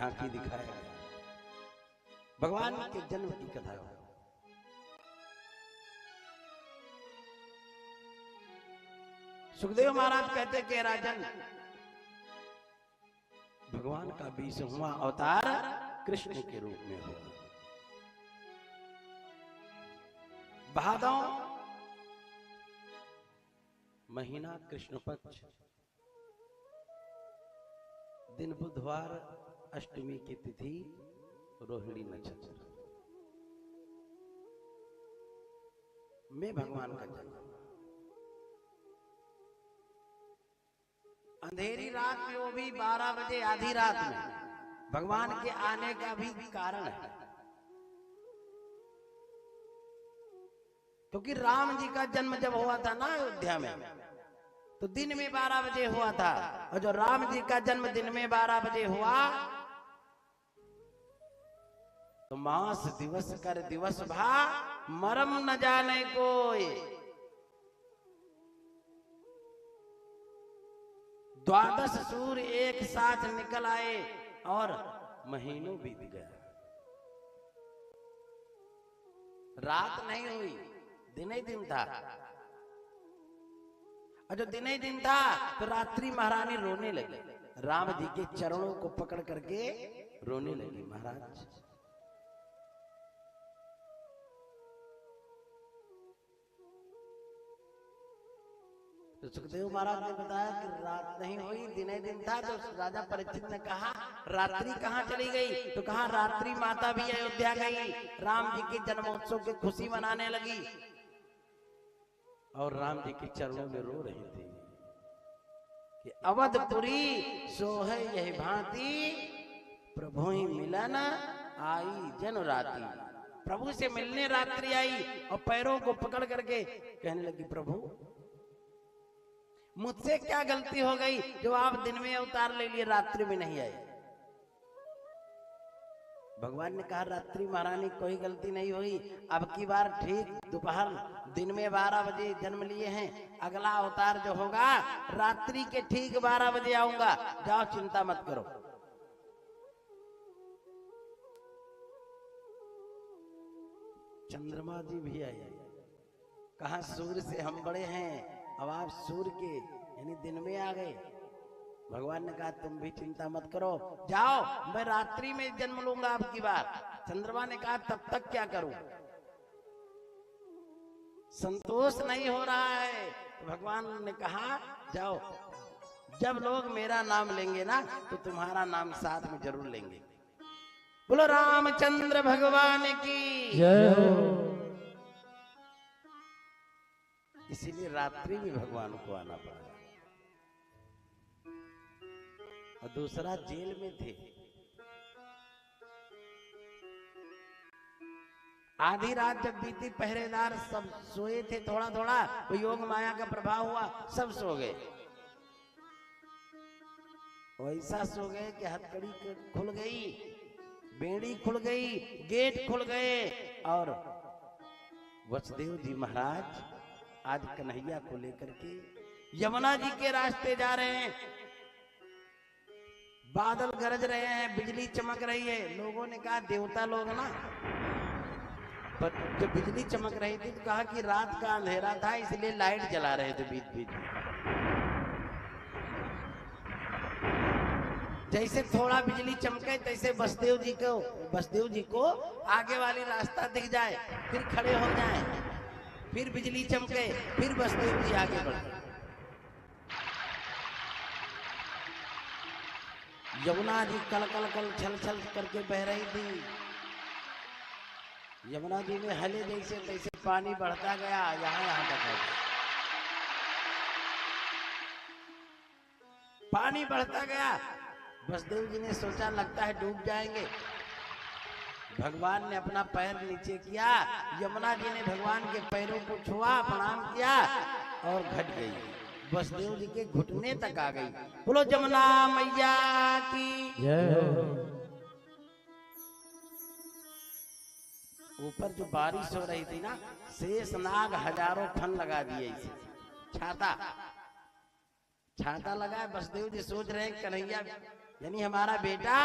झांकी दिखाया गया। भगवान के जन्म की कथा हो। सुखदेव महाराज कहते कि राजन, भगवान का 20वां अवतार कृष्ण के रूप में हो। भादौ महीना कृष्ण पक्ष, दिन बुधवार, अष्टमी की तिथि, रोहिणी नक्षत्र में भगवान का जन्म। अंधेरी रात में, वो भी 12 बजे आधी रात में, भगवान के आने का भी कारण है। क्योंकि राम जी का जन्म जब हुआ था ना अयोध्या में, तो दिन में 12 बजे हुआ था। और जो राम जी का जन्म दिन में 12 बजे हुआ, तो मास दिवस कर दिवस भा, मरम न जाने कोई। 12 सूर्य एक साथ निकल आए और महीनों बीत गया। रात नहीं हुई, दिन ही दिन था। और जो दिन ही दिन था, तो रात्रि महारानी रोने लगी, राम जी के चरणों को पकड़ करके रोने लगी। महाराज, तो सुखदेव महाराज ने बताया कि रात नहीं हुई, दिन ही दिन था। तो राजा परीक्षित ने कहा, रात्रि कहाँ चली गई? तो कहा, रात्रि माता भी अयोध्या गई, राम जी के जन्मोत्सव की खुशी मनाने लगी और राम जी के चरणों में रो रही थी कि अवधपुरी सोहे यही भांति, प्रभु ही मिलन आई जन राती। प्रभु से मिलने रात्रि आई और पैरों को पकड़ करके कहने लगी, प्रभु मुझसे क्या गलती हो गई जो आप दिन में अवतार ले लिए, रात्रि में नहीं आए? भगवान ने कहा, रात्रि महारानी कोई गलती नहीं हुई। अब की बार ठीक दोपहर दिन में 12 बजे जन्म लिए हैं, अगला अवतार जो होगा रात्रि के ठीक 12 बजे आऊंगा, जाओ चिंता मत करो। चंद्रमा जी भी आए, कहा सूर्य से हम बड़े हैं, अब आप सूर्य के यानी दिन में आ गए। भगवान ने कहा, तुम भी चिंता मत करो, जाओ, मैं रात्रि में जन्म लूंगा अब की बार। चंद्रमा ने कहा, तब तक क्या करूं? संतोष नहीं हो रहा है। तो भगवान ने कहा, जाओ, जब लोग मेरा नाम लेंगे ना, तो तुम्हारा नाम साथ में जरूर लेंगे। बोलो रामचंद्र भगवान की जय हो। इसीलिए रात्रि में भगवान को आना पड़ा। और दूसरा, जेल में थे, आधी रात जब बीती, पहरेदार सब सोए थे, थोड़ा थोड़ा तो योग माया का प्रभाव हुआ, सब सो गए। वैसा सो गए कि हथकड़ी खुल गई, बेड़ी खुल गई, गेट खुल गए, और वसुदेव जी महाराज आज कन्हैया को लेकर के यमुना जी के रास्ते जा रहे हैं। बादल गरज रहे हैं, बिजली चमक रही है। लोगों ने कहा, देवता लोग ना, पर जब बिजली चमक रही थी तो कहा कि रात का अंधेरा था, इसलिए लाइट जला रहे थे बीच बीच में। जैसे थोड़ा बिजली चमके, तैसे बसदेव जी को आगे वाली रास्ता दिख जाए, फिर खड़े हो जाए, फिर बिजली चमके, फिर बसदेव जी आगे बढ़े। यमुना जी कल कल कल छल छल करके बह रही थी। यमुना जी में हले जैसे तैसे पानी बढ़ता गया, यहाँ तक पानी बढ़ता गया। बसदेव जी ने सोचा, लगता है डूब जाएंगे। भगवान ने अपना पैर नीचे किया, यमुना जी ने भगवान के पैरों को छुआ, प्रणाम किया और घट गई। बसदेव जी के घुटने तक आ गई। बोलो जमुना मैया की जय हो। ऊपर जो बारिश हो रही थी ना, शेष नाग हजारों फन लगा दिए इसे, छाता लगा। बसदेव जी सोच रहे हैं, कन्हैया यानी हमारा बेटा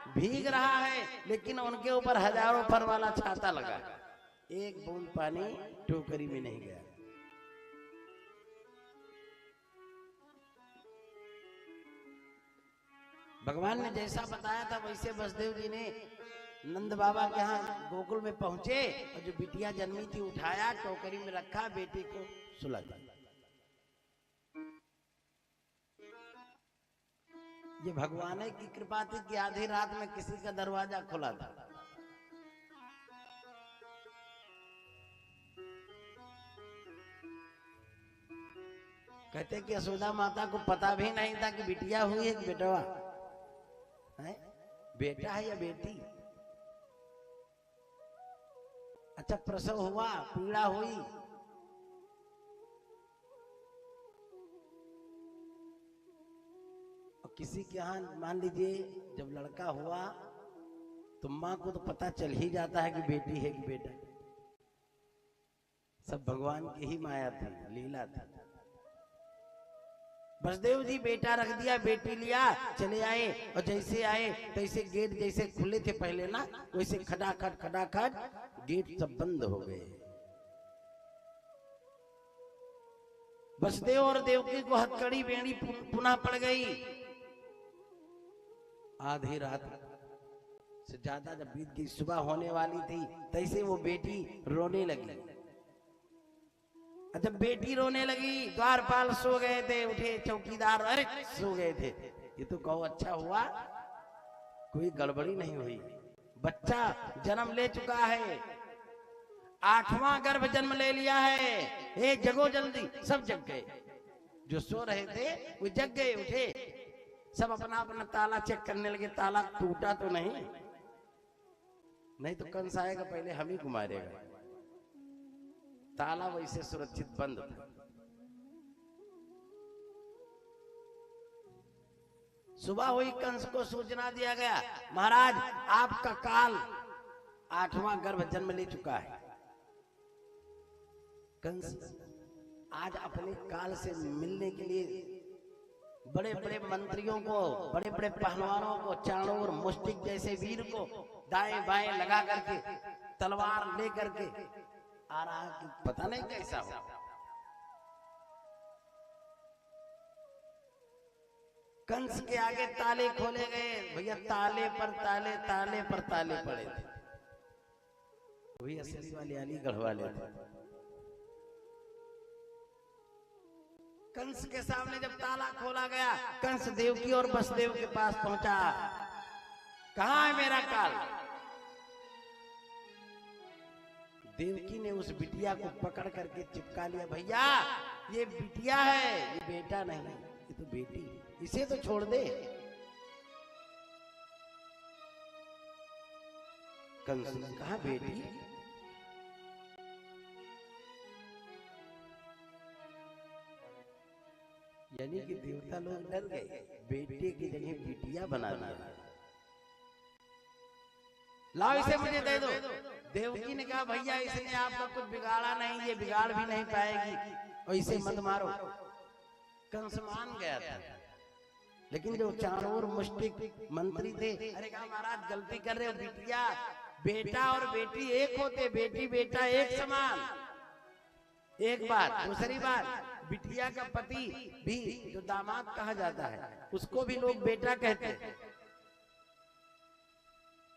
भीग रहा है, लेकिन उनके ऊपर हजारों फर वाला छाता लगा, एक बूंद पानी टोकरी में नहीं गया। भगवान ने जैसा बताया था वैसे वसुदेव जी ने नंद बाबा के यहाँ गोकुल में पहुंचे और जो बिटिया जन्मी थी उठाया, टोकरी में रखा, बेटी को सुला दिया। ये भगवान की कृपा थी कि आधी रात में किसी का दरवाजा खुला था। कहते कि यशोदा माता को पता भी नहीं था कि बिटिया हुई है कि बेटवा है, बेटा है या बेटी। अच्छा प्रसव हुआ, पीड़ा हुई, और किसी के यहाँ मान लीजिए जब लड़का हुआ तो माँ को तो पता चल ही जाता है कि बेटी है कि बेटा। सब भगवान की ही माया थी, लीला थी। वसुदेव जी बेटा रख दिया, बेटी लिया, चले आए, और जैसे आए तैसे गेट जैसे खुले थे पहले ना, वैसे खटाखट खटाखट गेट सब बंद हो गए। वसुदेव और देवकी को हथकड़ी बेड़ी पुनः पड़ गई। आधी रात से ज्यादा जब बीत गई, सुबह होने वाली थी, तैसे वो बेटी रोने लगी। जब बेटी रोने लगी, द्वारपाल सो गए थे, उठे चौकीदार, अरे सो गए थे, ये तो कहो अच्छा हुआ कोई गड़बड़ी नहीं हुई, बच्चा जन्म ले चुका है, 8वां गर्भ जन्म ले लिया है, जगो जल्दी। सब जग गए, जो सो रहे थे वो जग गए, उठे, सब अपना अपना ताला चेक करने लगे, ताला टूटा तो नहीं, नहीं तो कंस आएगा पहले हम ही को मारेगा। ताला वैसे सुरक्षित बंद था। सुबह हुई, कंस को सूचना दिया गया, महाराज आपका काल 8वां गर्भ जन्म ले चुका है। कंस आज अपने काल से मिलने के लिए बड़े बड़े मंत्रियों को, बड़े बड़े पहलवानों को, चाणूर मुष्टिक जैसे वीर को दाएं बाएं लगा करके, तलवार ले करके आ रहा कि पता नहीं कैसा हो। कंस के आगे ताले खोले गए, भैया ताले पर ताले, ताले पर ताले पड़े थे। वही असली वाले अलीगढ़ वाले थे। कंस के सामने जब ताला खोला गया, कंस देवकी और वसुदेव के पास पहुंचा, कहां है मेरा काल? देवकी ने उस बिटिया को पकड़ करके चिपका लिया, भैया ये बिटिया है, ये बेटा नहीं, ये तो बेटी, इसे तो छोड़ दे। कंस ने कहा बेटी? यानी कि देवता लोग डर गए, बेटे की जगह बिटिया बना दिया। लाओ इसे मुझे दे दो। देवकी ने कहा भैया इसने आपका कुछ बिगाड़ा नहीं, ये बिगाड़ भी नहीं पाएगी, और इसे मत मारो। कंस मान गया था, लेकिन जो चाणूर मुष्टिक मंत्री थे, अरे कहा महाराज गलती कर रहे हो, बिटिया बेटा और बेटी एक होते, बेटी बेटा एक समान। एक बात, दूसरी बात, बिटिया का पति भी जो दामाद कहा जाता है उसको भी लोग बेटा कहते हैं।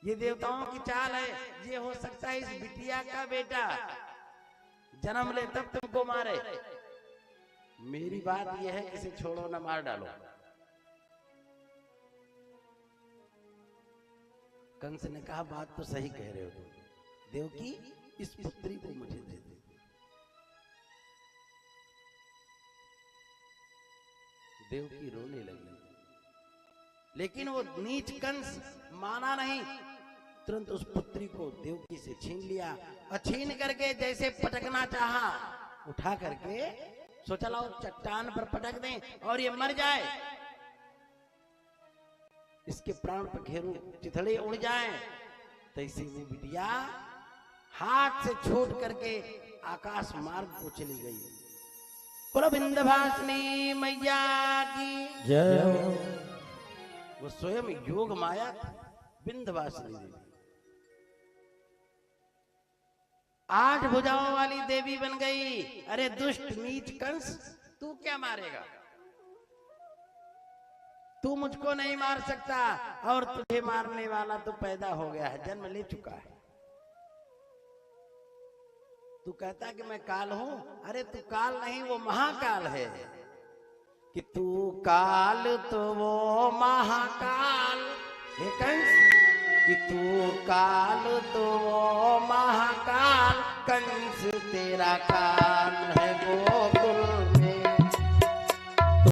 ये देवताओं की चाल है, ये हो सकता है इस बिटिया का बेटा जन्म ले तब तुमको मारे। मेरी बात यह है, इसे छोड़ो ना, मार डालो। कंस ने कहा बात तो सही कह रहे हो तुम, देवकी इस पुत्री को मुझे दे दे। देवकी रोने लगी, लेकिन वो नीच कंस माना नहीं, तुरंत उस पुत्री को देवकी से छीन लिया, और छीन करके जैसे पटकना चाहा, उठा करके सोचा लाओ चट्टान पर पटक दें और ये मर जाए, इसके प्राण पर घेरू चिथड़े उड़ जाएं। तैसे वो बिटिया हाथ से छूट करके आकाश मार्ग को चली गई। बोलो विंध्यवासिनी मैया की जय। वो स्वयं योग माया, विंध्यवासिनी देवी 8 भुजाओं वाली देवी बन गई। अरे दुष्ट नीच कंस, तू क्या मारेगा? तू मुझको नहीं मार सकता, और तुझे मारने वाला तो पैदा हो गया है, जन्म ले चुका है। तू कहता कि मैं काल हूं। अरे तू काल नहीं, वो महाकाल है। कि तू काल तो वो महाकाल है कंस, कि तू काल तो वो महाकाल कंस, तेरा काल है गोकुल